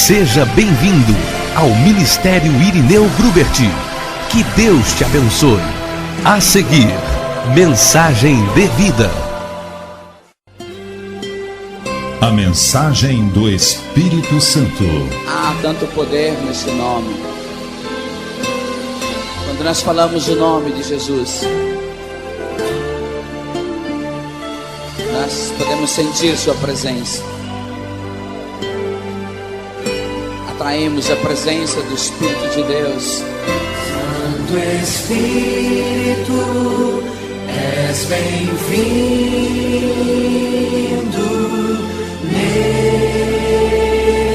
Seja bem-vindo ao Ministério Irineu Grubert. Que Deus te abençoe. A seguir, mensagem de vida. A mensagem do Espírito Santo. Há tanto poder nesse nome. Quando nós falamos o nome de Jesus, nós podemos sentir sua presença. Atraímos a presença do Espírito de Deus. Santo Espírito, és bem-vindo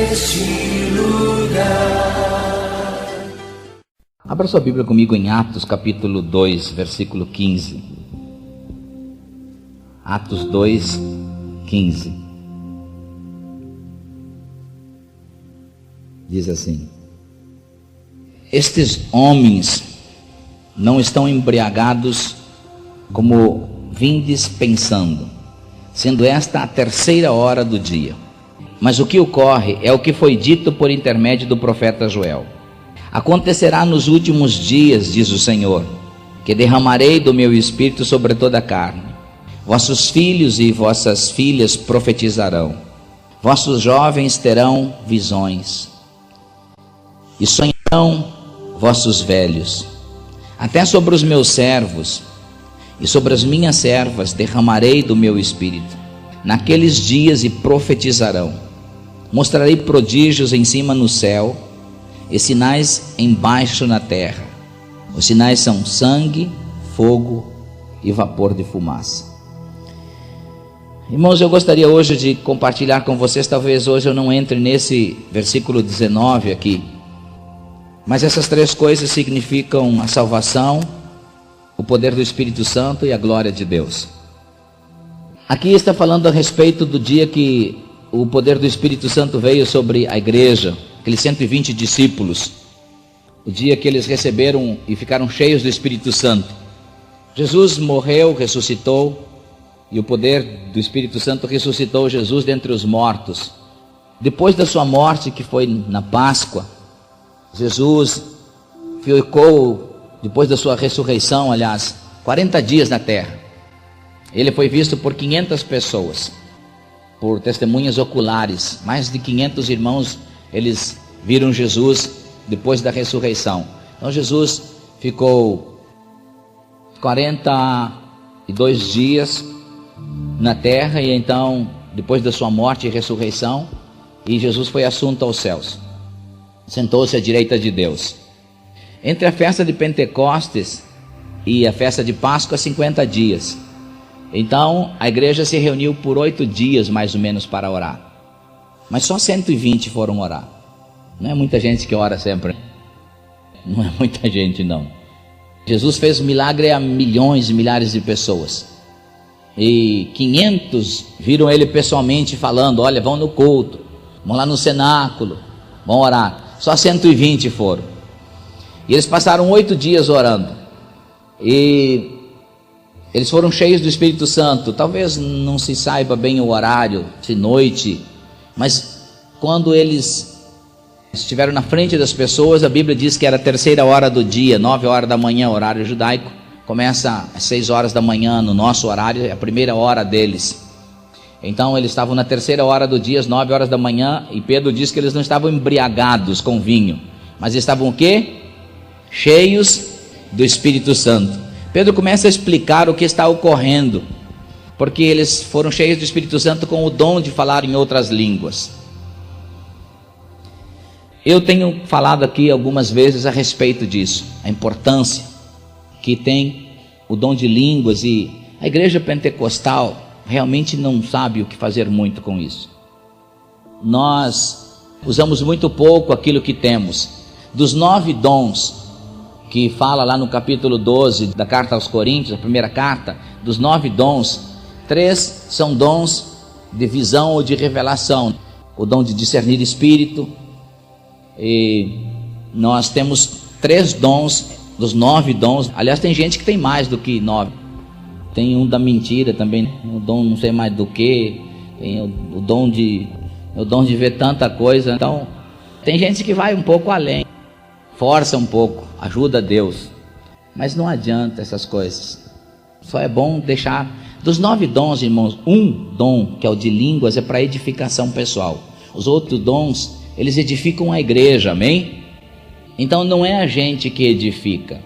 neste lugar. Abra sua Bíblia comigo em Atos capítulo 2, versículo 15. Atos 2, 15. Diz assim: estes homens não estão embriagados como vindes pensando, sendo esta a 3ª hora do dia. Mas o que ocorre é o que foi dito por intermédio do profeta Joel. Acontecerá nos últimos dias, diz o Senhor, que derramarei do meu espírito sobre toda a carne. Vossos filhos e vossas filhas profetizarão. Vossos jovens terão visões. E sonharão vossos velhos. Até sobre os meus servos e sobre as minhas servas derramarei do meu espírito. Naqueles dias e profetizarão. Mostrarei prodígios em cima no céu e sinais embaixo na terra. Os sinais são sangue, fogo e vapor de fumaça. Irmãos, eu gostaria hoje de compartilhar com vocês, talvez hoje eu não entre nesse versículo 19 aqui, mas essas 3 coisas significam a salvação, o poder do Espírito Santo e a glória de Deus. Aqui está falando a respeito do dia que o poder do Espírito Santo veio sobre a igreja, aqueles 120 discípulos, o dia que eles receberam e ficaram cheios do Espírito Santo. Jesus morreu, ressuscitou, e o poder do Espírito Santo ressuscitou Jesus dentre os mortos. Depois da sua morte, que foi na Páscoa, Jesus ficou, depois da sua ressurreição, 40 dias na terra. Ele foi visto por 500 pessoas, por testemunhas oculares. Mais de 500 irmãos, eles viram Jesus depois da ressurreição. Então Jesus ficou 42 dias na terra, e então, depois da sua morte e ressurreição, e Jesus foi assunto aos céus. Sentou-se à direita de Deus. Entre a festa de Pentecostes e a festa de Páscoa, 50 dias. Então a igreja se reuniu por 8 dias mais ou menos para orar. Mas só 120 foram orar. Não é muita gente que ora sempre. Não é muita gente, não. Jesus fez milagre a milhões e milhares de pessoas. E 500 viram ele pessoalmente falando: olha, vão no culto, vão lá no cenáculo, vão orar. Só 120 foram. E eles passaram 8 dias orando. E eles foram cheios do Espírito Santo. Talvez não se saiba bem o horário, se noite, mas quando eles estiveram na frente das pessoas, a Bíblia diz que era a 3ª hora do dia, 9 horas da manhã, horário judaico. Começa às 6 horas da manhã no nosso horário, é a 1ª hora deles. Então eles estavam na 3ª hora do dia, às 9 horas da manhã, e Pedro diz que eles não estavam embriagados com vinho, mas estavam o quê? Cheios do Espírito Santo. Pedro começa a explicar o que está ocorrendo, porque eles foram cheios do Espírito Santo com o dom de falar em outras línguas. Eu tenho falado aqui algumas vezes a respeito disso, a importância que tem o dom de línguas, e a igreja pentecostal realmente não sabe o que fazer muito com isso. Nós usamos muito pouco aquilo que temos. Dos 9 dons que fala lá no capítulo 12 da carta aos Coríntios, a primeira carta, dos 9 dons, 3 são dons de visão ou de revelação. O dom de discernir espírito. E nós temos 3 dons dos 9 dons. Aliás, tem gente que tem mais do que 9. Tem um da mentira também, o dom não sei mais do que, tem o dom de ver tanta coisa. Então Tem gente que vai um pouco além, força um pouco, ajuda Deus, mas não adianta essas coisas. Só é bom deixar. Dos 9 dons, irmãos, um dom, que é o de línguas, é para edificação pessoal. Os outros dons, eles edificam a igreja, amém? Então não é a gente que edifica,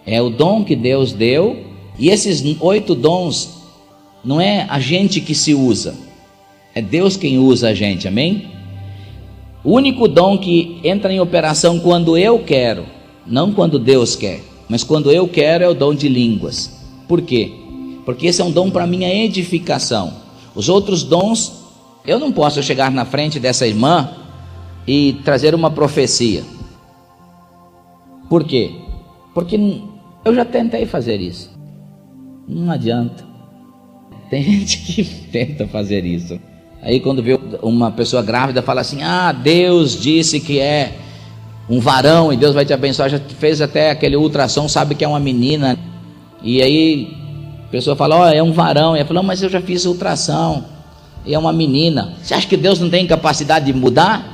é o dom que Deus deu. E esses 8 dons, não é a gente que se usa, é Deus quem usa a gente, amém? O único dom que entra em operação quando eu quero, não quando Deus quer, mas quando eu quero, é o dom de línguas. Por quê? Porque esse é um dom para minha edificação. Os outros dons, eu não posso chegar na frente dessa irmã e trazer uma profecia. Por quê? Porque eu já tentei fazer isso, não adianta. Tem gente que tenta fazer isso. Aí quando vê uma pessoa grávida, fala assim: ah, Deus disse que é um varão e Deus vai te abençoar. Já fez até aquele ultrassom, sabe que é uma menina. E aí a pessoa fala: ó, é um varão. E ela fala: mas eu já fiz ultrassom e é uma menina. Você acha que Deus não tem capacidade de mudar?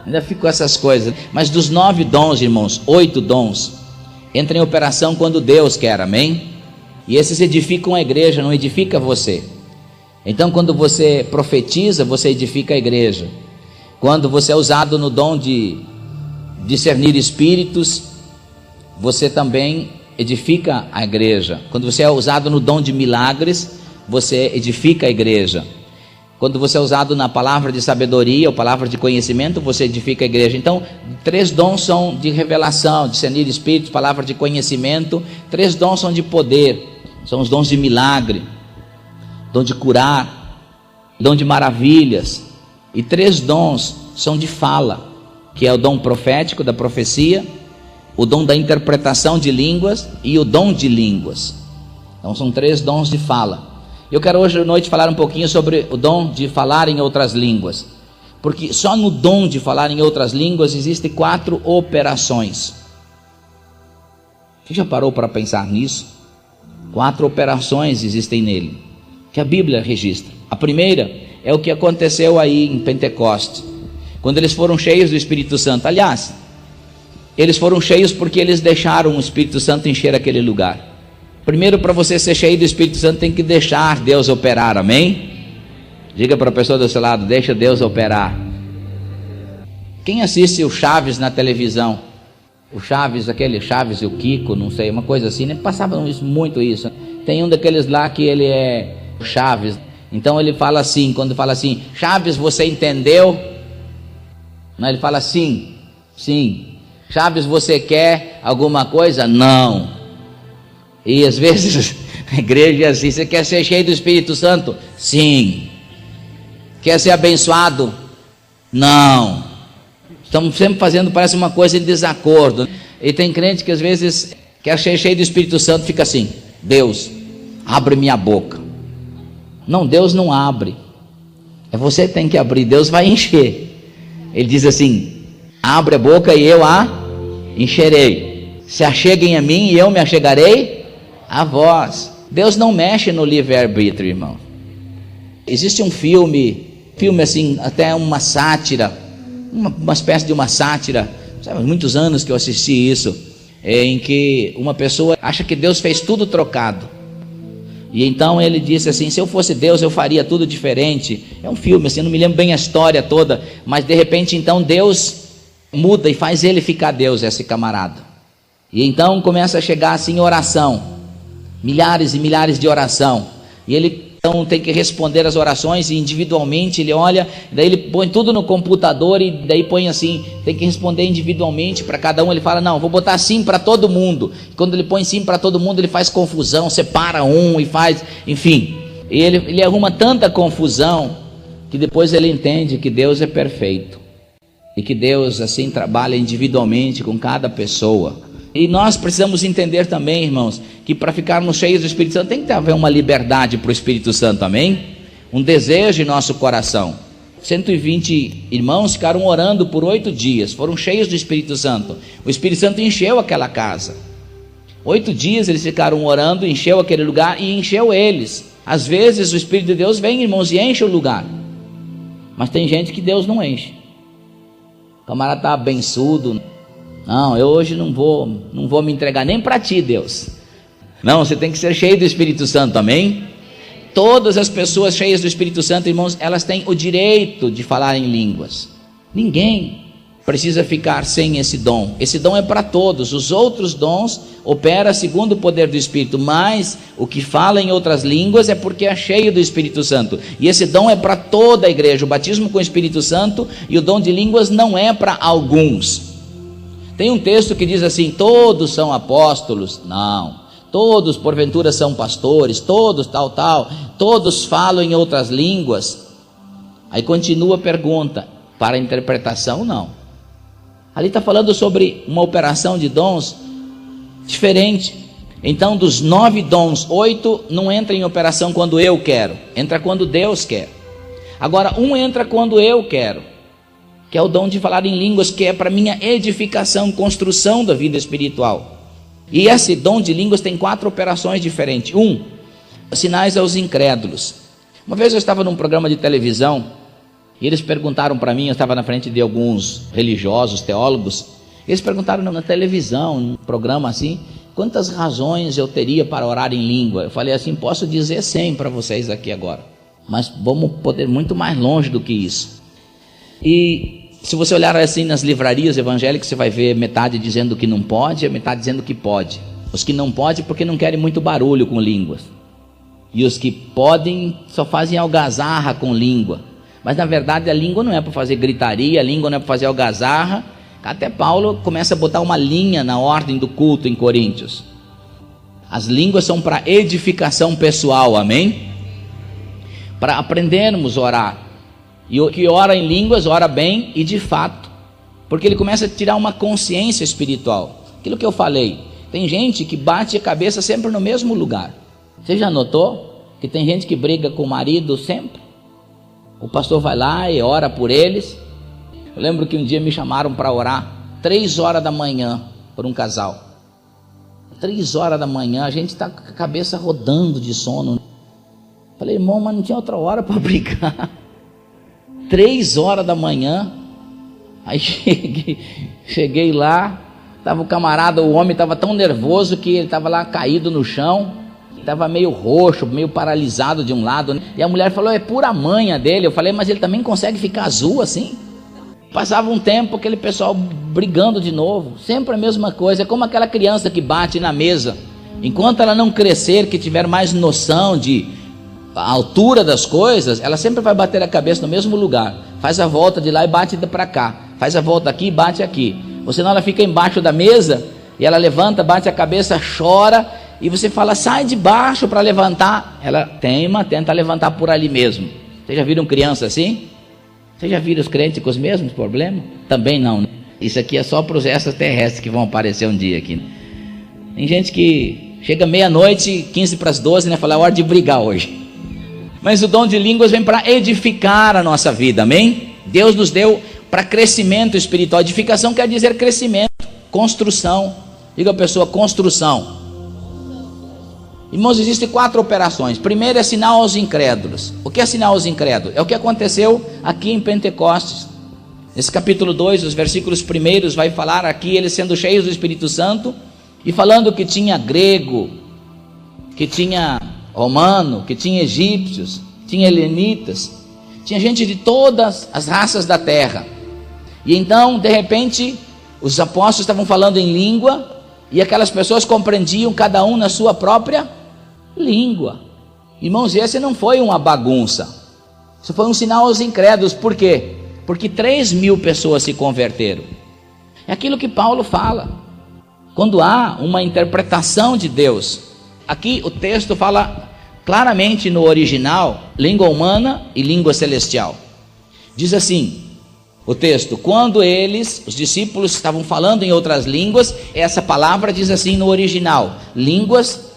Ainda fico com essas coisas. Mas dos 9 dons, irmãos, 8 dons entram em operação quando Deus quer, amém? E esses edificam a igreja, não edifica você. Então quando você profetiza, você edifica a igreja. Quando você é usado no dom de discernir espíritos, você também edifica a igreja. Quando você é usado no dom de milagres, você edifica a igreja. Quando você é usado na palavra de sabedoria ou palavra de conhecimento, você edifica a igreja. Então 3 dons são de revelação, discernir espíritos, palavra de conhecimento. 3 dons são de poder, são os dons de milagre, dom de curar, dom de maravilhas. E 3 dons são de fala, que é o dom profético da profecia, o dom da interpretação de línguas e o dom de línguas. Então são 3 dons de fala. Eu quero hoje à noite falar um pouquinho sobre o dom de falar em outras línguas, porque só no dom de falar em outras línguas existem 4 operações. Você já parou para pensar nisso? 4 operações existem nele, que a Bíblia registra. A primeira é o que aconteceu aí em Pentecostes, quando eles foram cheios do Espírito Santo. Aliás, eles foram cheios porque eles deixaram o Espírito Santo encher aquele lugar. Primeiro, para você ser cheio do Espírito Santo, tem que deixar Deus operar, amém? Diga para a pessoa do seu lado: deixa Deus operar. Quem assiste o Chaves na televisão? O Chaves, aquele Chaves e o Kiko, não sei, uma coisa assim, né? Passavam muito isso. Tem um daqueles lá que ele é o Chaves. Então ele fala assim, quando fala assim: Chaves, você entendeu? Não, ele fala sim, sim. Chaves, você quer alguma coisa? Não. E às vezes a igreja é assim: você quer ser cheio do Espírito Santo? Sim. Quer ser abençoado? Não. Estamos sempre fazendo, parece uma coisa em desacordo. E tem crente que às vezes quer ser cheio do Espírito Santo, fica assim: Deus, abre minha boca. Não, Deus não abre, é você que tem que abrir. Deus vai encher. Ele diz assim: abre a boca e eu a encherei. Se acheguem a mim e eu me achegarei a vós. Deus não mexe no livre-arbítrio, irmão. Existe um filme assim, até uma sátira, uma espécie de uma sátira, sabe, muitos anos que eu assisti isso, em que uma pessoa acha que Deus fez tudo trocado. E então ele disse assim: se eu fosse Deus eu faria tudo diferente. É um filme assim, eu não me lembro bem a história toda, mas de repente então Deus muda e faz ele ficar Deus, esse camarada. E então começa a chegar assim oração, milhares e milhares de oração, e ele então tem que responder as orações, e individualmente ele olha, daí ele põe tudo no computador, e daí põe assim, tem que responder individualmente para cada um. Ele fala: não, vou botar sim para todo mundo. E quando ele põe sim para todo mundo, ele faz confusão, separa um e faz, enfim, e ele arruma tanta confusão, que depois ele entende que Deus é perfeito, e que Deus assim trabalha individualmente com cada pessoa. E nós precisamos entender também, irmãos, que para ficarmos cheios do Espírito Santo tem que haver uma liberdade para o Espírito Santo, amém? Um desejo em nosso coração. 120 irmãos ficaram orando por 8 dias, foram cheios do Espírito Santo. O Espírito Santo encheu aquela casa. 8 dias eles ficaram orando, encheu aquele lugar e encheu eles. Às vezes o Espírito de Deus vem, irmãos, e enche o lugar, mas tem gente que Deus não enche. O camarada estava bençudo. Não, eu hoje não vou me entregar nem para ti, Deus. Não, você tem que ser cheio do Espírito Santo, amém? Todas as pessoas cheias do Espírito Santo, irmãos, elas têm o direito de falar em línguas. Ninguém precisa ficar sem esse dom. Esse dom é para todos. Os outros dons operam segundo o poder do Espírito, mas o que fala em outras línguas é porque é cheio do Espírito Santo. E esse dom é para toda a igreja. O batismo com o Espírito Santo e o dom de línguas não é para alguns. Tem um texto que diz assim: todos são apóstolos. Não. Todos porventura são pastores, todos tal, todos falam em outras línguas. Aí continua a pergunta: para a interpretação, não. Ali está falando sobre uma operação de dons diferente. Então, dos 9 dons, 8 não entra em operação quando eu quero, entra quando Deus quer. Agora, um entra quando eu quero, que é o dom de falar em línguas, que é para minha edificação, construção da vida espiritual. E esse dom de línguas tem 4 operações diferentes. Sinais aos incrédulos. Uma vez eu estava num programa de televisão e eles perguntaram para mim, eu estava na frente de alguns religiosos, teólogos, eles perguntaram na televisão, num programa assim, quantas razões eu teria para orar em língua. Eu falei assim: posso dizer 100 para vocês aqui agora, mas vamos poder ir muito mais longe do que isso. E se você olhar assim nas livrarias evangélicas, você vai ver metade dizendo que não pode, e metade dizendo que pode. Os que não podem porque não querem muito barulho com línguas, e os que podem só fazem algazarra com língua. Mas na verdade a língua não é para fazer gritaria, a língua não é para fazer algazarra. Até Paulo começa a botar uma linha na ordem do culto em Coríntios. As línguas são para edificação pessoal, amém? Para aprendermos a orar. E o que ora em línguas, ora bem e de fato, porque ele começa a tirar uma consciência espiritual. Aquilo que eu falei, tem gente que bate a cabeça sempre no mesmo lugar. Você já notou que tem gente que briga com o marido sempre? O pastor vai lá e ora por eles. Eu lembro que um dia me chamaram para orar 3 horas da manhã por um casal. 3 horas da manhã, a gente está com a cabeça rodando de sono. Falei: irmão, mas não tinha outra hora para brigar. 3 horas da manhã. Aí cheguei lá, estava o camarada, o homem estava tão nervoso que ele estava lá caído no chão. Estava meio roxo, meio paralisado de um lado, né? E a mulher falou: é pura manha dele. Eu falei: mas ele também consegue ficar azul assim? Passava um tempo, aquele pessoal brigando de novo, sempre a mesma coisa. É como aquela criança que bate na mesa. Enquanto ela não crescer, que tiver mais noção de a altura das coisas, ela sempre vai bater a cabeça no mesmo lugar. Faz a volta de lá e bate para cá, faz a volta aqui e bate aqui. Ou senão ela fica embaixo da mesa e ela levanta, bate a cabeça, chora. E você fala: sai de baixo para levantar. Ela tenta levantar por ali mesmo. Vocês já viram criança assim? Vocês já viram os crentes com os mesmos problemas? Também não, né? Isso aqui é só para os extraterrestres que vão aparecer um dia aqui. Tem gente que chega meia-noite, 15 para as 12, né? Fala: é hora de brigar hoje. Mas o dom de línguas vem para edificar a nossa vida, amém? Deus nos deu para crescimento espiritual. Edificação quer dizer crescimento, construção. Diga a pessoa: construção. Irmãos, existem 4 operações. Primeiro é sinal aos incrédulos. O que é sinal aos incrédulos? É o que aconteceu aqui em Pentecostes. Nesse capítulo 2, os versículos primeiros, vai falar aqui, eles sendo cheios do Espírito Santo, e falando que tinha grego, que tinha romano, que tinha egípcios, tinha helenitas, tinha gente de todas as raças da terra. E então, de repente, os apóstolos estavam falando em língua, e aquelas pessoas compreendiam cada um na sua própria língua. Irmãos, esse não foi uma bagunça, isso foi um sinal aos incrédulos. Por quê? Porque 3.000 pessoas se converteram. É aquilo que Paulo fala, quando há uma interpretação de Deus. Aqui o texto fala claramente no original, língua humana e língua celestial. Diz assim o texto: quando eles, os discípulos, estavam falando em outras línguas, essa palavra diz assim no original: línguas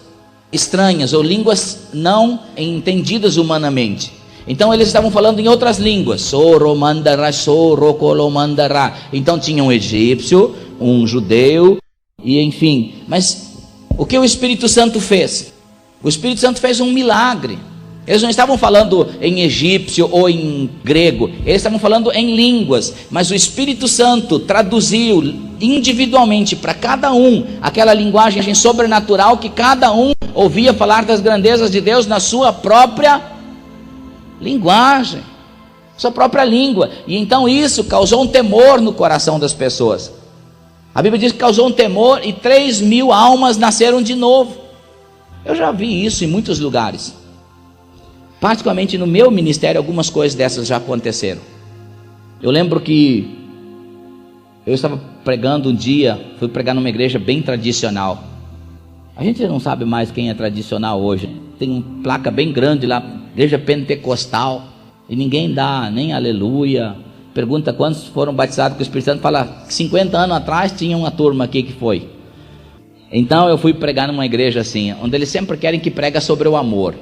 estranhas ou línguas não entendidas humanamente. Então eles estavam falando em outras línguas. Soromandara, sorokolomandará. Então tinha um egípcio, um judeu, e enfim. Mas o que o Espírito Santo fez? O Espírito Santo fez um milagre. Eles não estavam falando em egípcio ou em grego, eles estavam falando em línguas, mas o Espírito Santo traduziu individualmente para cada um aquela linguagem sobrenatural que cada um ouvia falar das grandezas de Deus na sua própria linguagem, sua própria língua. E então isso causou um temor no coração das pessoas. A Bíblia diz que causou um temor e 3.000 almas nasceram de novo. Eu já vi isso em muitos lugares. Particularmente no meu ministério, algumas coisas dessas já aconteceram. Eu lembro que eu estava pregando um dia, fui pregar numa igreja bem tradicional. A gente não sabe mais quem é tradicional hoje. Tem uma placa bem grande lá, igreja pentecostal, e ninguém dá nem aleluia. Pergunta quantos foram batizados com o Espírito Santo, fala 50 anos atrás tinha uma turma aqui que foi. Então eu fui pregar numa igreja assim, onde eles sempre querem que prega sobre o amor.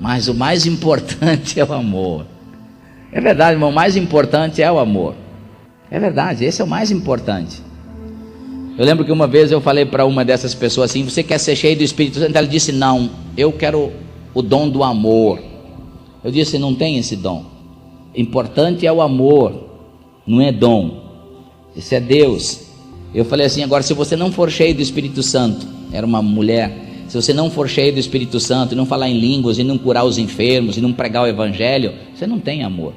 Mas o mais importante é o amor. É verdade, irmão, o mais importante é o amor. É verdade, esse é o mais importante. Eu lembro que uma vez eu falei para uma dessas pessoas assim: você quer ser cheio do Espírito Santo? Ela disse: não, eu quero o dom do amor. Eu disse: não tem esse dom. Importante é o amor, não é dom. Isso é Deus. Eu falei assim: agora, se você não for cheio do Espírito Santo, era uma mulher, se você não for cheio do Espírito Santo, e não falar em línguas, e não curar os enfermos, e não pregar o Evangelho, você não tem amor.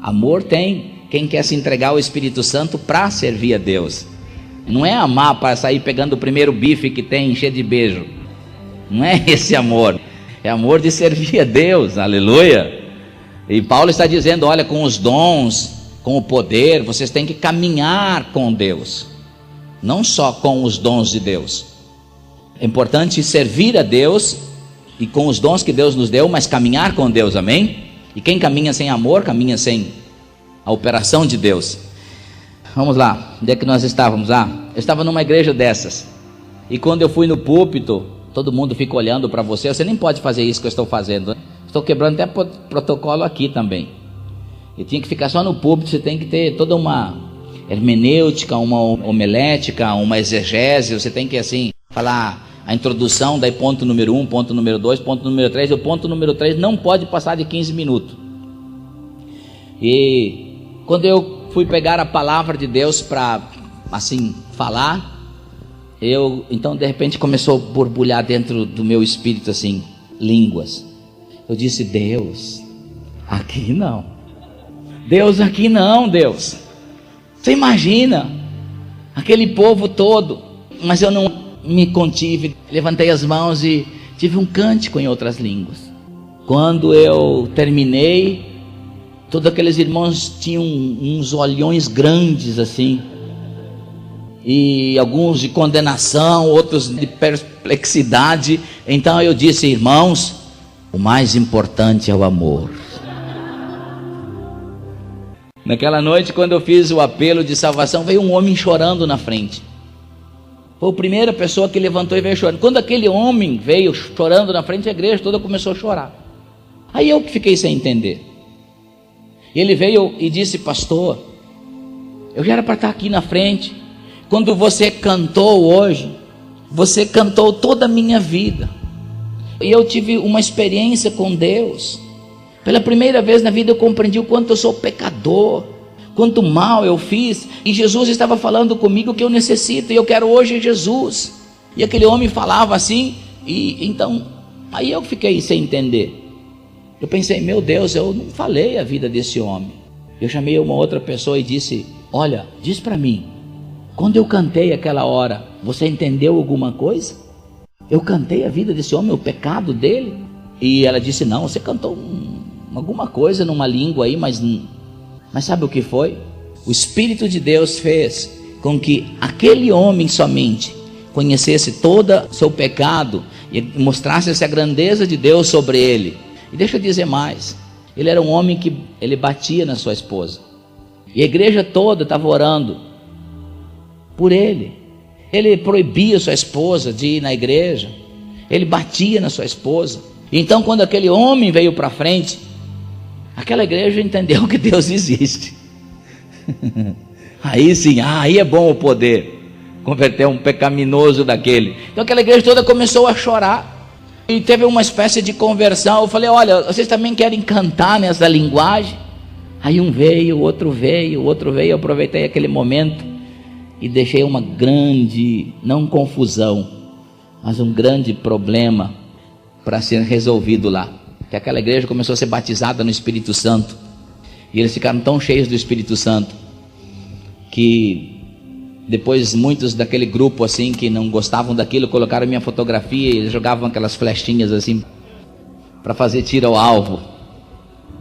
Amor tem quem quer se entregar ao Espírito Santo para servir a Deus. Não é amar para sair pegando o primeiro bife que tem, encher de beijo. Não é esse amor. É amor de servir a Deus, aleluia. E Paulo está dizendo: olha, com os dons, com o poder, vocês têm que caminhar com Deus, não só com os dons de Deus. É importante servir a Deus e com os dons que Deus nos deu, mas caminhar com Deus, amém? E quem caminha sem amor, caminha sem a operação de Deus. Vamos lá, onde é que nós estávamos? Eu estava numa igreja dessas, e quando eu fui no púlpito, todo mundo fica olhando para você. Você nem pode fazer isso que eu estou fazendo, né? Estou quebrando até protocolo aqui também. E tinha que ficar só no púlpito. Você tem que ter toda uma hermenêutica, uma homilética, uma exegese. Você tem que assim falar a introdução, daí ponto número 1, ponto número 2, ponto número 3. O ponto número 3 não pode passar de 15 minutos. E quando eu fui pegar a palavra de Deus para assim falar, então de repente começou a borbulhar dentro do meu espírito assim, línguas. Eu disse: Deus, aqui não. Deus, aqui não, Deus. Você imagina aquele povo todo. Mas eu não me contive, levantei as mãos e tive um cântico em outras línguas. Quando eu terminei, todos aqueles irmãos tinham uns olhões grandes assim, e alguns de condenação, outros de perplexidade. Então eu disse: irmãos, o mais importante é o amor. Naquela noite, quando eu fiz o apelo de salvação, veio um homem chorando na frente. Foi a primeira pessoa que levantou e veio chorando. Quando aquele homem veio chorando na frente, a igreja toda começou a chorar. Aí eu que fiquei sem entender. Ele veio e disse: pastor, eu já era para estar aqui na frente. Quando você cantou hoje, você cantou toda a minha vida. E eu tive uma experiência com Deus. Pela primeira vez na vida eu compreendi o quanto eu sou pecador, quanto mal eu fiz, e Jesus estava falando comigo o que eu necessito, e eu quero hoje Jesus. E aquele homem falava assim, e então, aí eu fiquei sem entender. Eu pensei: meu Deus, eu não falei a vida desse homem. Eu chamei uma outra pessoa e disse: olha, diz para mim, quando eu cantei aquela hora, você entendeu alguma coisa? Eu cantei a vida desse homem, o pecado dele? E ela disse: não, você cantou alguma coisa numa língua aí, mas sabe o que foi? O Espírito de Deus fez com que aquele homem somente conhecesse todo o seu pecado e mostrasse essa grandeza de Deus sobre ele. E deixa eu dizer mais, ele era um homem que ele batia na sua esposa, e a igreja toda estava orando por ele. Ele proibia sua esposa de ir na igreja, ele batia na sua esposa. Então quando aquele homem veio para frente, aquela igreja entendeu que Deus existe. Aí sim, aí é bom o poder converter um pecaminoso daquele. Então aquela igreja toda começou a chorar. E teve uma espécie de conversão. Eu falei, olha, vocês também querem cantar nessa linguagem? Aí um veio, o outro veio, o outro veio. Eu aproveitei aquele momento e deixei uma grande, não confusão, mas um grande problema para ser resolvido lá. Que aquela igreja começou a ser batizada no Espírito Santo. E eles ficaram tão cheios do Espírito Santo que depois muitos daquele grupo assim que não gostavam daquilo colocaram minha fotografia e eles jogavam aquelas flechinhas assim para fazer tiro ao alvo.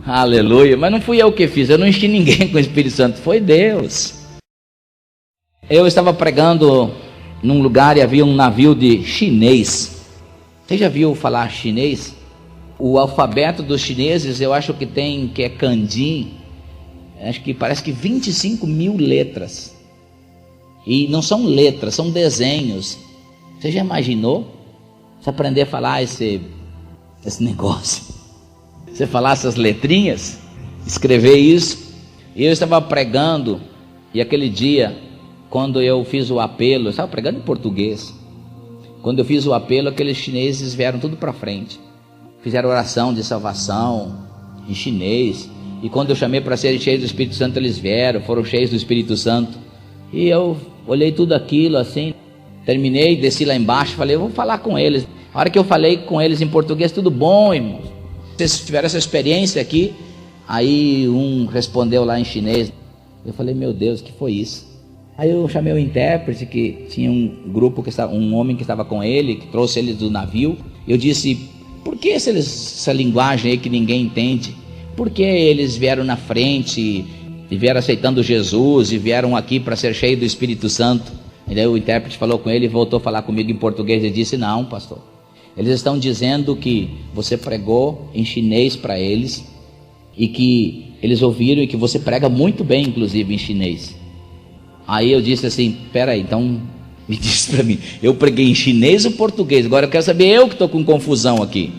Aleluia. Mas não fui eu que fiz, eu não enchi ninguém com o Espírito Santo, foi Deus. Eu estava pregando num lugar e havia um navio de chinês. Você já viu falar chinês? O alfabeto dos chineses eu acho que tem, que é kanji, acho que parece que 25 mil letras. E não são letras, são desenhos. Você já imaginou? Você aprender a falar esse negócio? Você falar essas letrinhas? Escrever isso? E eu estava pregando, e aquele dia, quando eu fiz o apelo, eu estava pregando em português. Quando eu fiz o apelo, aqueles chineses vieram tudo para frente. Fizeram oração de salvação em chinês. E quando eu chamei para serem cheios do Espírito Santo, eles vieram, foram cheios do Espírito Santo. E eu olhei tudo aquilo assim, terminei, desci lá embaixo, falei, eu vou falar com eles. A hora que eu falei com eles em português, tudo bom, irmãos? Vocês tiveram essa experiência aqui? Aí um respondeu lá em chinês. Eu falei, meu Deus, que foi isso? Aí eu chamei o intérprete, que tinha um grupo, um homem que estava com ele, que trouxe ele do navio. Eu disse, por que essa linguagem aí que ninguém entende? Por que eles vieram na frente e vieram aceitando Jesus e vieram aqui para ser cheios do Espírito Santo? E daí o intérprete falou com ele e voltou a falar comigo em português e disse, não, pastor, eles estão dizendo que você pregou em chinês para eles e que eles ouviram e que você prega muito bem, inclusive em chinês. Aí eu disse assim, peraí, então me diz para mim, eu preguei em chinês ou português? Agora eu quero saber, eu que estou com confusão aqui.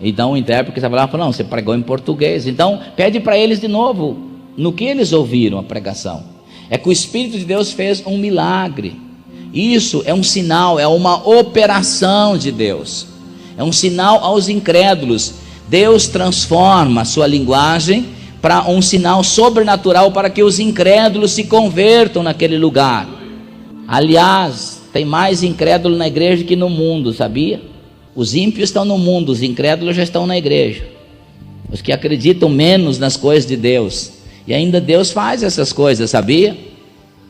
Então o intérprete estava lá falou, não, você pregou em português. Então pede para eles de novo, no que eles ouviram a pregação. É que o Espírito de Deus fez um milagre. Isso é um sinal, é uma operação de Deus. É um sinal aos incrédulos. Deus transforma a sua linguagem para um sinal sobrenatural para que os incrédulos se convertam naquele lugar. Aliás, tem mais incrédulo na igreja que no mundo, sabia? Os ímpios estão no mundo, os incrédulos já estão na igreja. Os que acreditam menos nas coisas de Deus. E ainda Deus faz essas coisas, sabia?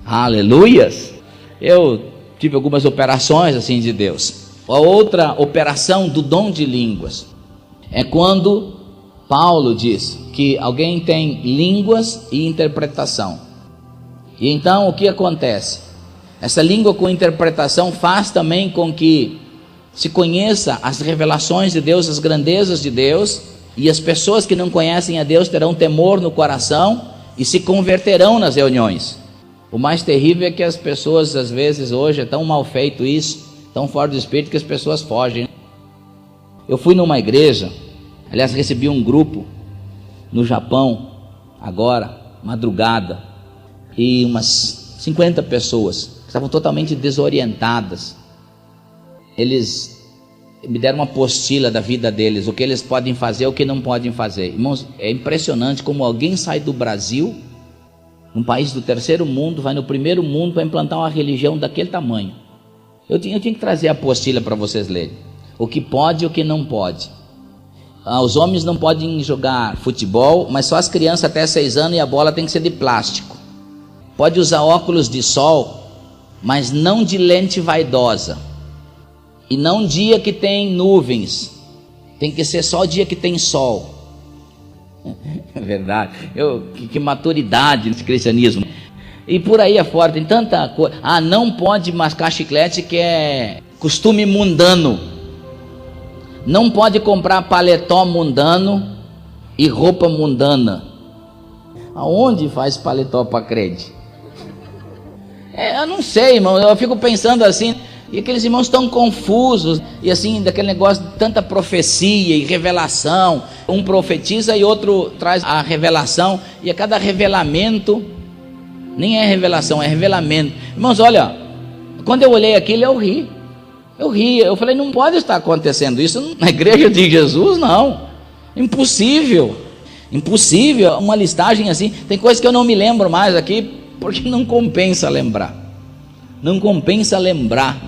Aleluias! Eu tive algumas operações assim de Deus. A outra operação do dom de línguas é quando Paulo diz que alguém tem línguas e interpretação. E então o que acontece? Essa língua com interpretação faz também com que se conheça as revelações de Deus, as grandezas de Deus, e as pessoas que não conhecem a Deus terão temor no coração e se converterão nas reuniões. O mais terrível é que as pessoas, às vezes, hoje é tão mal feito isso, tão fora do espírito, que as pessoas fogem. Eu fui numa igreja, aliás, recebi um grupo no Japão, agora, madrugada, e umas 50 pessoas que estavam totalmente desorientadas. Eles me deram uma apostila da vida deles, o que eles podem fazer, o que não podem fazer. Irmãos, é impressionante como alguém sai do Brasil, um país do terceiro mundo, vai no primeiro mundo para implantar uma religião daquele tamanho. Eu tinha que trazer a apostila para vocês lerem. O que pode e o que não pode. Os homens não podem jogar futebol, mas só as crianças até 6 anos, e a bola tem que ser de plástico. Pode usar óculos de sol, mas não de lente vaidosa. E não dia que tem nuvens, tem que ser só o dia que tem sol. É verdade, que maturidade nesse cristianismo. E por aí afora tem tanta coisa. Não pode mascar chiclete, que é costume mundano. Não pode comprar paletó mundano e roupa mundana. Aonde faz paletó para crente? Eu não sei, irmão, eu fico pensando assim. E aqueles irmãos tão confusos, e assim, daquele negócio de tanta profecia e revelação. Um profetiza e outro traz a revelação, e a cada revelamento, nem é revelação, é revelamento. Irmãos, olha, quando eu olhei aquilo eu ri. Eu ria, eu falei, não pode estar acontecendo isso na igreja de Jesus, não. Impossível. Impossível, uma listagem assim. Tem coisas que eu não me lembro mais aqui, porque não compensa lembrar. Não compensa lembrar.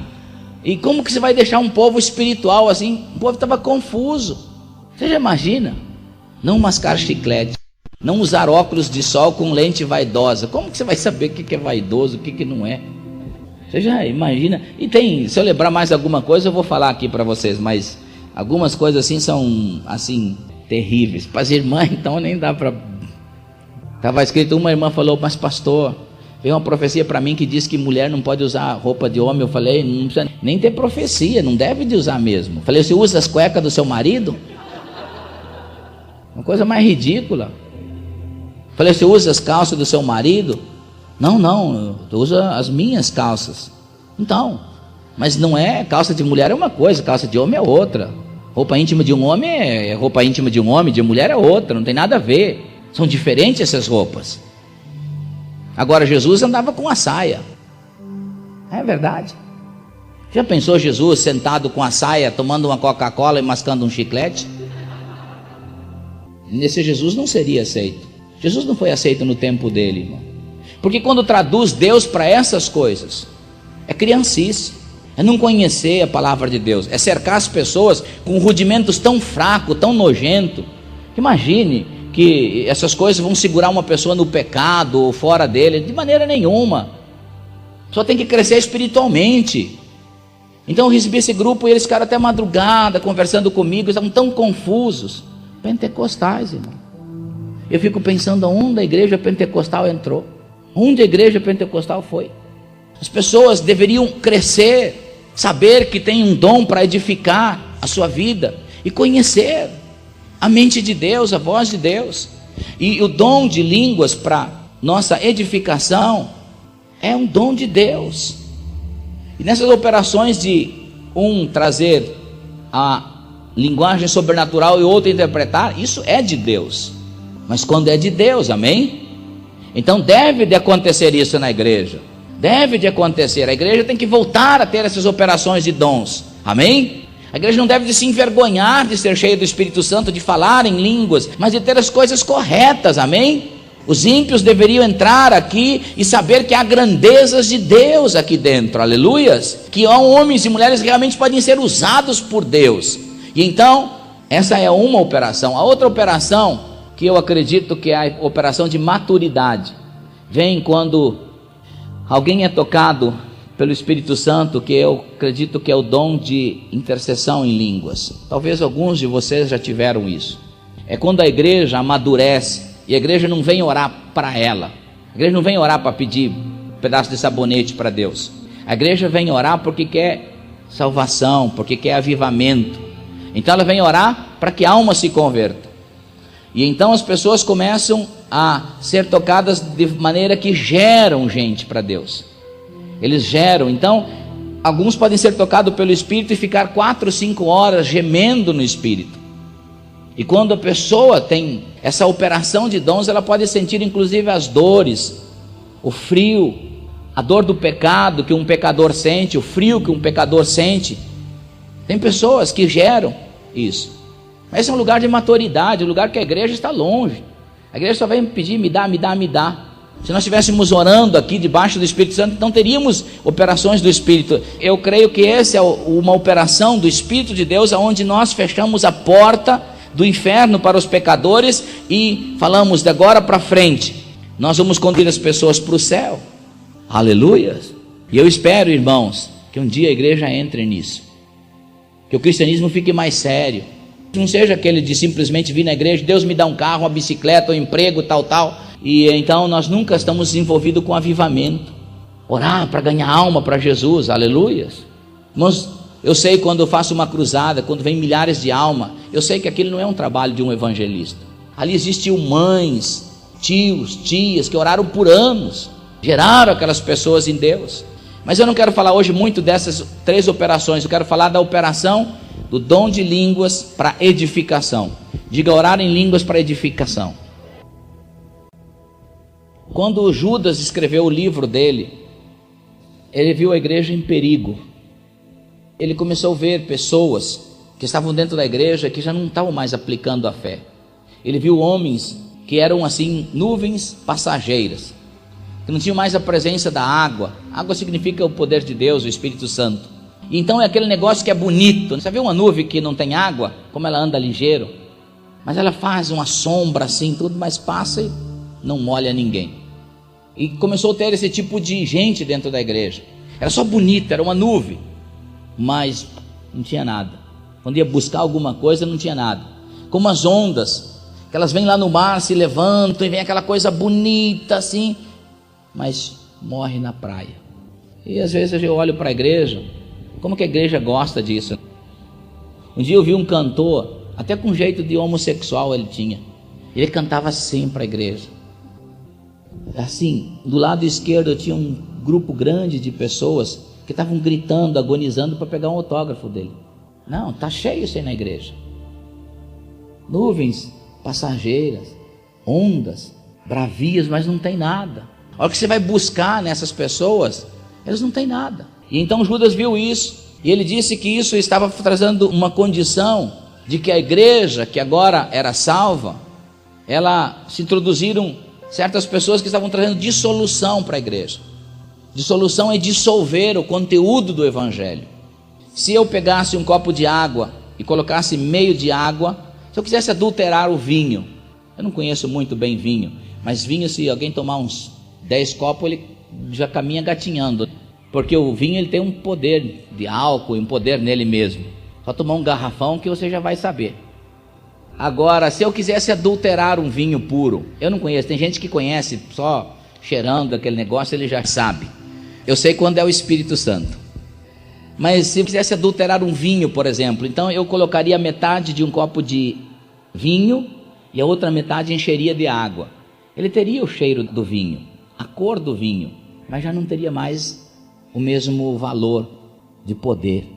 E como que você vai deixar um povo espiritual assim? O povo estava confuso. Você já imagina? Não mascar chiclete, não usar óculos de sol com lente vaidosa. Como que você vai saber o que é vaidoso, o que não é? Você já imagina? E tem, se eu lembrar mais alguma coisa, eu vou falar aqui para vocês, mas algumas coisas assim são, assim, terríveis. Para as irmãs, então, nem dá para... Estava escrito, uma irmã falou, mas pastor, veio uma profecia para mim que diz que mulher não pode usar roupa de homem. Eu falei, não precisa nem ter profecia, não deve de usar mesmo. Eu falei, você usa as cuecas do seu marido? Uma coisa mais ridícula. Eu falei, você usa as calças do seu marido? Não, eu uso as minhas calças. Então, mas não é, calça de mulher é uma coisa, calça de homem é outra. Roupa íntima de um homem é roupa íntima de um homem, de mulher é outra, não tem nada a ver. São diferentes essas roupas. Agora Jesus andava com a saia. É verdade. Já pensou Jesus sentado com a saia, tomando uma Coca-Cola e mascando um chiclete? Esse Jesus não seria aceito. Jesus não foi aceito no tempo dele, irmão. Porque quando traduz Deus para essas coisas, é criancice, é não conhecer a palavra de Deus, é cercar as pessoas com rudimentos tão fracos, tão nojentos. Imagine que essas coisas vão segurar uma pessoa no pecado ou fora dele, de maneira nenhuma. Só tem que crescer espiritualmente. Então eu recebi esse grupo e eles ficaram até madrugada conversando comigo, estavam tão confusos. Pentecostais, irmão. Eu fico pensando onde a igreja pentecostal entrou, onde a igreja pentecostal foi. As pessoas deveriam crescer, saber que tem um dom para edificar a sua vida e conhecer a mente de Deus, a voz de Deus. E o dom de línguas para nossa edificação é um dom de Deus. E nessas operações de um trazer a linguagem sobrenatural e outro interpretar, isso é de Deus. Mas quando é de Deus, amém? Então deve de acontecer isso na igreja. Deve de acontecer. A igreja tem que voltar a ter essas operações de dons, amém? A igreja não deve de se envergonhar de ser cheia do Espírito Santo, de falar em línguas, mas de ter as coisas corretas, amém? Os ímpios deveriam entrar aqui e saber que há grandezas de Deus aqui dentro, aleluias, que há homens e mulheres que realmente podem ser usados por Deus. E então, essa é uma operação. A outra operação, que eu acredito que é a operação de maturidade, vem quando alguém é tocado pelo Espírito Santo, que eu acredito que é o dom de intercessão em línguas. Talvez alguns de vocês já tiveram isso. É quando a igreja amadurece, e a igreja não vem orar para ela. A igreja não vem orar para pedir um pedaço de sabonete para Deus. A igreja vem orar porque quer salvação, porque quer avivamento. Então ela vem orar para que a alma se converta. E então as pessoas começam a ser tocadas de maneira que geram gente para Deus. Eles geram. Então alguns podem ser tocados pelo Espírito e ficar 4 ou 5 horas gemendo no Espírito. E quando a pessoa tem essa operação de dons, ela pode sentir inclusive as dores, o frio, a dor do pecado que um pecador sente, o frio que um pecador sente. Tem pessoas que geram isso. Mas esse é um lugar de maturidade, um lugar que a igreja está longe. A igreja só vem pedir, me dá, me dá, me dá. Se nós estivéssemos orando aqui debaixo do Espírito Santo, não teríamos operações do Espírito. Eu creio que essa é uma operação do Espírito de Deus, onde nós fechamos a porta do inferno para os pecadores e falamos, de agora para frente nós vamos conduzir as pessoas para o céu, aleluia. E eu espero, irmãos, que um dia a igreja entre nisso, que o cristianismo fique mais sério, não seja aquele de simplesmente vir na igreja, Deus me dá um carro, uma bicicleta, um emprego, tal, e então nós nunca estamos envolvidos com avivamento, orar para ganhar alma para Jesus, aleluia. Irmãos, eu sei quando eu faço uma cruzada, quando vem milhares de almas, eu sei que aquilo não é um trabalho de um evangelista. Ali existiam mães, tios, tias que oraram por anos, geraram aquelas pessoas em Deus. Mas eu não quero falar hoje muito dessas 3 operações, eu quero falar da operação do dom de línguas para edificação. Diga, orar em línguas para edificação. Quando Judas escreveu o livro dele, ele viu a igreja em perigo. ele começou a ver pessoas que estavam dentro da igreja que já não estavam mais aplicando a fé. Ele viu homens que eram assim, nuvens passageiras, que não tinham mais a presença da água. Água significa o poder de Deus, o Espírito Santo. Então é aquele negócio que é bonito. Você vê uma nuvem que não tem água, como ela anda ligeiro, mas ela faz uma sombra assim, tudo, mas passa e não molha ninguém. E começou a ter esse tipo de gente dentro da igreja. Era só bonita, era uma nuvem, mas não tinha nada. Quando ia buscar alguma coisa, não tinha nada. Como as ondas, que elas vêm lá no mar, se levantam e vem aquela coisa bonita assim, mas morre na praia. E às vezes eu olho para a igreja, como que a igreja gosta disso? Um dia eu vi um cantor, até com jeito de homossexual ele tinha. Ele cantava assim para a igreja. Assim, do lado esquerdo eu tinha um grupo grande de pessoas que estavam gritando, agonizando para pegar um autógrafo dele. Não, está cheio isso aí na igreja. Nuvens passageiras, ondas, bravias, mas não tem nada. A hora que você vai buscar nessas pessoas, eles não têm nada. E então Judas viu isso, e ele disse que isso estava trazendo uma condição de que a igreja, que agora era salva, ela se introduziram certas pessoas que estavam trazendo dissolução para a igreja. Dissolução é dissolver o conteúdo do evangelho. Se eu pegasse um copo de água e colocasse meio de água, se eu quisesse adulterar o vinho, eu não conheço muito bem vinho, mas vinho, se alguém tomar uns 10 copos, ele já caminha gatinhando, porque o vinho ele tem um poder de álcool, um poder nele mesmo. Só tomar um garrafão que você já vai saber. Agora, se eu quisesse adulterar um vinho puro, eu não conheço, tem gente que conhece, só cheirando aquele negócio ele já sabe. Eu sei quando é o Espírito Santo. Mas se eu quisesse adulterar um vinho, por exemplo, então eu colocaria metade de um copo de vinho e a outra metade encheria de água. Ele teria o cheiro do vinho, a cor do vinho, mas já não teria mais o mesmo valor de poder.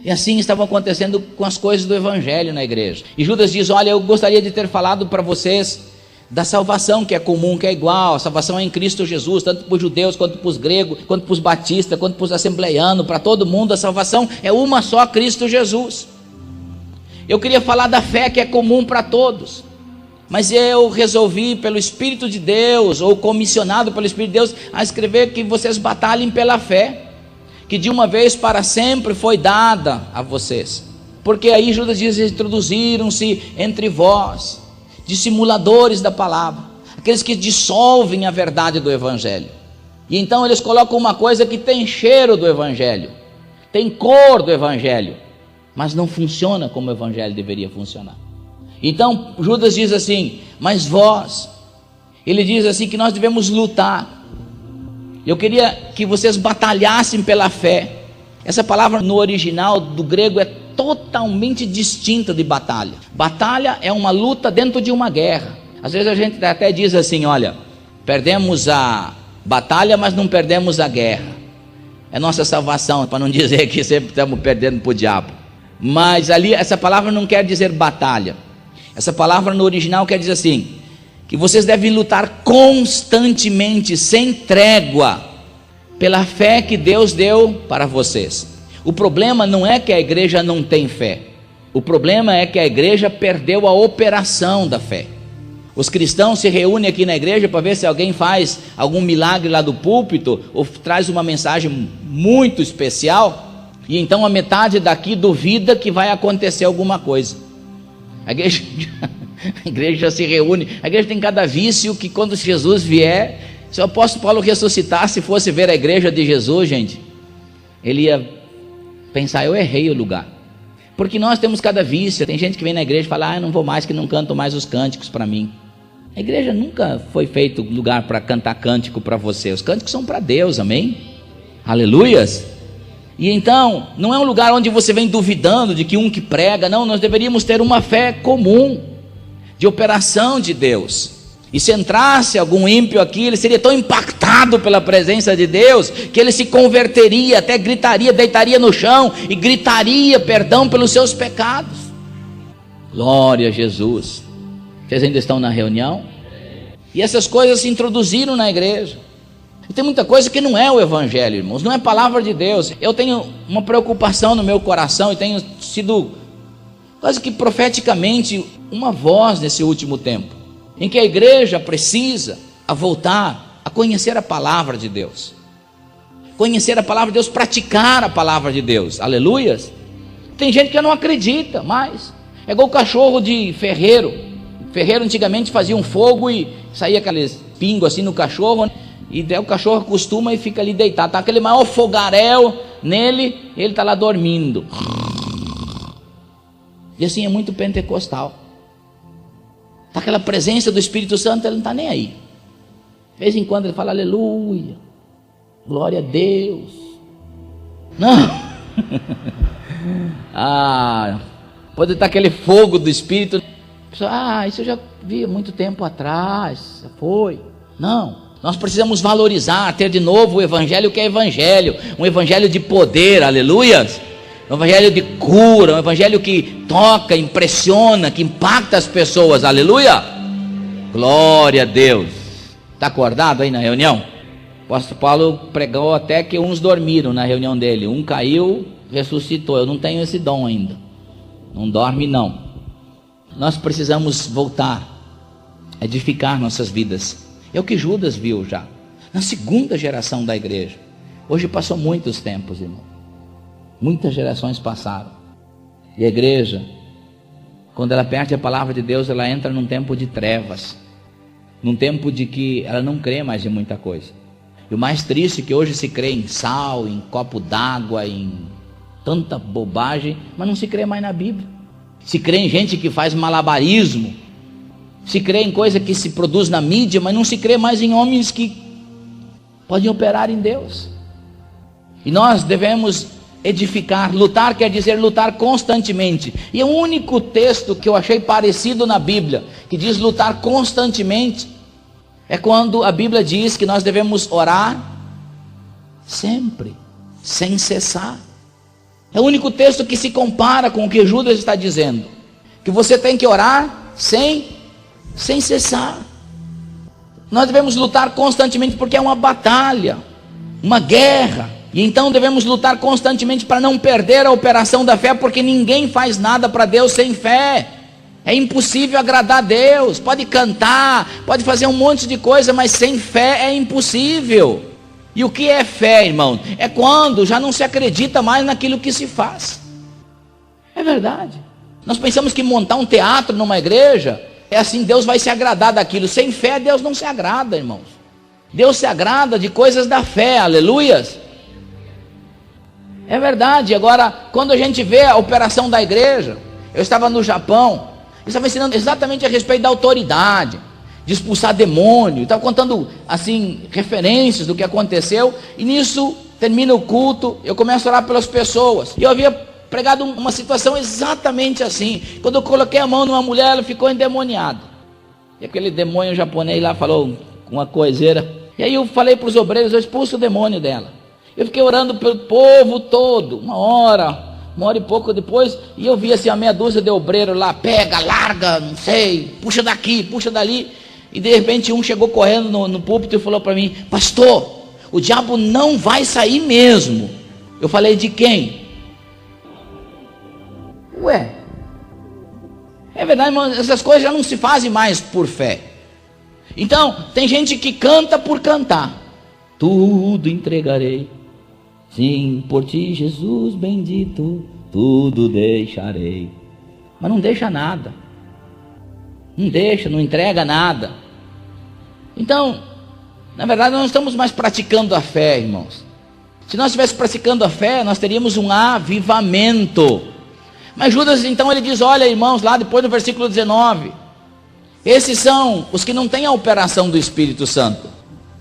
E assim estava acontecendo com as coisas do evangelho na igreja. E Judas diz: olha, eu gostaria de ter falado para vocês da salvação que é comum, que é igual. A salvação é em Cristo Jesus, tanto para os judeus, quanto para os gregos, quanto para os batistas, quanto para os assembleianos, para todo mundo. A salvação é uma só, Cristo Jesus. Eu queria falar da fé que é comum para todos, mas eu resolvi, pelo Espírito de Deus, ou comissionado pelo Espírito de Deus, a escrever que vocês batalhem pela fé, que de uma vez para sempre foi dada a vocês. Porque aí Judas diz: introduziram-se entre vós dissimuladores da palavra, aqueles que dissolvem a verdade do evangelho. E então eles colocam uma coisa que tem cheiro do evangelho, tem cor do evangelho, mas não funciona como o evangelho deveria funcionar. Então Judas diz assim: mas vós, ele diz assim que nós devemos lutar. Eu queria que vocês batalhassem pela fé. Essa palavra no original do grego é totalmente distinta de batalha. Batalha é uma luta dentro de uma guerra. Às vezes a gente até diz assim: olha, perdemos a batalha, mas não perdemos a guerra. É nossa salvação, para não dizer que sempre estamos perdendo para o diabo. Mas ali essa palavra não quer dizer batalha. Essa palavra no original quer dizer assim: que vocês devem lutar constantemente, sem trégua, pela fé que Deus deu para vocês. O problema não é que a igreja não tem fé, o problema é que a igreja perdeu a operação da fé. Os cristãos se reúnem aqui na igreja para ver se alguém faz algum milagre lá do púlpito, ou traz uma mensagem muito especial, e então a metade daqui duvida que vai acontecer alguma coisa. A igreja já se reúne, a igreja tem cada vício que quando Jesus vier, se o apóstolo Paulo ressuscitasse, fosse ver a igreja de Jesus, gente, ele ia pensar: eu errei o lugar. Porque nós temos cada vício. Tem gente que vem na igreja e fala: eu não vou mais, que não canto mais os cânticos para mim. A igreja nunca foi feito lugar para cantar cântico para você. Os cânticos são para Deus, amém? Aleluias. E então, não é um lugar onde você vem duvidando de que um que prega. Não, nós deveríamos ter uma fé comum, de operação de Deus. E se entrasse algum ímpio aqui, ele seria tão impactado pela presença de Deus, que ele se converteria, até gritaria, deitaria no chão e gritaria perdão pelos seus pecados. Glória a Jesus. Vocês ainda estão na reunião? E essas coisas se introduziram na igreja. E tem muita coisa que não é o evangelho, irmãos, não é palavra de Deus. Eu tenho uma preocupação no meu coração e tenho sido quase que profeticamente uma voz nesse último tempo, em que a igreja precisa voltar a conhecer a palavra de Deus, conhecer a palavra de Deus, praticar a palavra de Deus, aleluias. Tem gente que não acredita mais, é igual o cachorro de ferreiro. Ferreiro antigamente fazia um fogo e saía aqueles pingos assim no cachorro, e daí o cachorro acostuma e fica ali deitado, tá aquele maior fogaréu nele, ele está lá dormindo. E assim é muito pentecostal, tá aquela presença do Espírito Santo, ele não está nem aí. De vez em quando ele fala aleluia, glória a Deus. Não. Pode estar aquele fogo do Espírito. Isso eu já vi há muito tempo atrás, já foi. Não, nós precisamos valorizar, ter de novo o evangelho que é evangelho, um evangelho de poder, aleluias, um evangelho de cura, um evangelho que toca, impressiona, que impacta as pessoas, aleluia, glória a Deus. Está acordado aí na reunião? O apóstolo Paulo pregou até que uns dormiram na reunião dele, um caiu, ressuscitou. Eu não tenho esse dom ainda, não dorme não. Nós precisamos voltar a edificar nossas vidas. É o que Judas viu já na segunda geração da igreja. Hoje passou muitos tempos, irmão, muitas gerações passaram, e a igreja, quando ela perde a palavra de Deus, ela entra num tempo de trevas, num tempo de que ela não crê mais em muita coisa. E o mais triste é que hoje se crê em sal, em copo d'água, em tanta bobagem, mas não se crê mais na Bíblia. Se crê em gente que faz malabarismo, se crê em coisa que se produz na mídia, mas não se crê mais em homens que podem operar em Deus. E nós devemos edificar. Lutar quer dizer lutar constantemente. E o único texto que eu achei parecido na Bíblia, que diz lutar constantemente, é quando a Bíblia diz que nós devemos orar sempre, sem cessar. É o único texto que se compara com o que Judas está dizendo, que você tem que orar sem cessar. Nós devemos lutar constantemente, porque é uma batalha, uma guerra, e então devemos lutar constantemente para não perder a operação da fé, porque ninguém faz nada para Deus sem fé. É impossível agradar a Deus. Pode cantar, pode fazer um monte de coisa, mas sem fé é impossível. E o que é fé, irmão? É quando já não se acredita mais naquilo que se faz. É verdade. Nós pensamos que montar um teatro numa igreja é assim, Deus vai se agradar daquilo. Sem fé, Deus não se agrada, irmãos. Deus se agrada de coisas da fé, aleluias. É verdade. Agora, quando a gente vê a operação da igreja, eu estava no Japão, eu estava ensinando exatamente a respeito da autoridade, de expulsar demônio, estava contando assim referências do que aconteceu, e nisso termina o culto, eu começo a orar pelas pessoas, e eu havia pregado uma situação exatamente assim. Quando eu coloquei a mão numa mulher, ela ficou endemoniada, e aquele demônio japonês lá falou uma coiseira, e aí eu falei para os obreiros, eu expulso o demônio dela. Eu fiquei orando pelo povo todo, uma hora e pouco depois, e eu vi assim a meia dúzia de obreiro lá, pega, larga, não sei, puxa daqui, puxa dali. E de repente um chegou correndo no púlpito e falou para mim: pastor, o diabo não vai sair mesmo. Eu falei: de quem? Ué, é verdade, irmão, essas coisas já não se fazem mais por fé. Então, tem gente que canta por cantar. Tudo entregarei, sim, por ti, Jesus bendito, tudo deixarei. Mas não deixa nada. Não deixa, não entrega nada. Então, na verdade, nós não estamos mais praticando a fé, irmãos. Se nós estivéssemos praticando a fé, nós teríamos um avivamento. Mas Judas, então, ele diz: olha, irmãos, lá depois do versículo 19, esses são os que não têm a operação do Espírito Santo,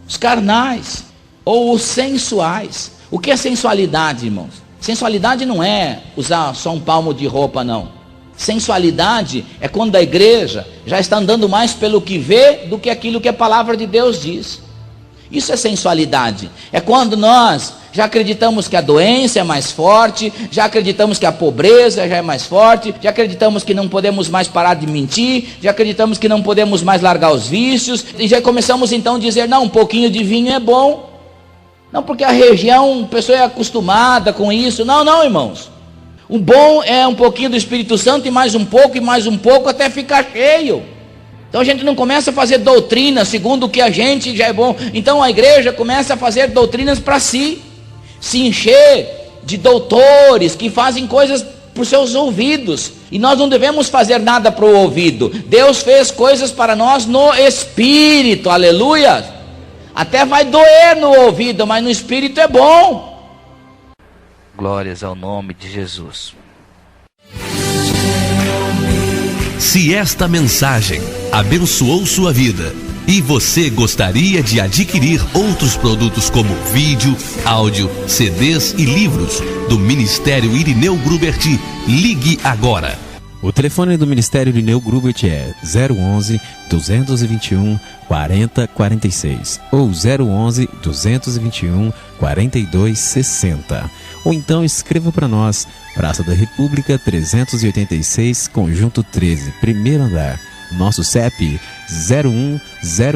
os carnais, ou os sensuais. O que é sensualidade, irmãos? Sensualidade não é usar só um palmo de roupa, não. Sensualidade é quando a igreja já está andando mais pelo que vê do que aquilo que a palavra de Deus diz. Isso é sensualidade. É quando nós já acreditamos que a doença é mais forte, já acreditamos que a pobreza já é mais forte, já acreditamos que não podemos mais parar de mentir, já acreditamos que não podemos mais largar os vícios, e já começamos então a dizer: não, um pouquinho de vinho é bom, Não porque a região, a pessoa é acostumada com isso. Não, não, irmãos. O bom é um pouquinho do Espírito Santo e mais um pouco até ficar cheio. Então a gente não começa a fazer doutrina segundo o que a gente já é bom. Então a igreja começa a fazer doutrinas para si, se encher de doutores que fazem coisas para os seus ouvidos. E nós não devemos fazer nada para o ouvido. Deus fez coisas para nós no Espírito, aleluia. Até vai doer no ouvido, mas no Espírito é bom. Glórias ao nome de Jesus. Se esta mensagem abençoou sua vida e você gostaria de adquirir outros produtos como vídeo, áudio, CDs e livros do Ministério Irineu Grubert, ligue agora. O telefone do Ministério Irineu Grubert é 011 221 40 46 ou 011 221 42 60. Ou então escreva para nós, Praça da República 386, Conjunto 13, primeiro andar. Nosso CEP 01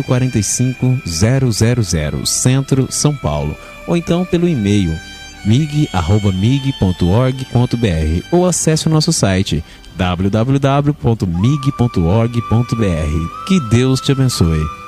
045 000, Centro, São Paulo. Ou então pelo e-mail mig@mig.org.br ou acesse o nosso site www.mig.org.br. Que Deus te abençoe.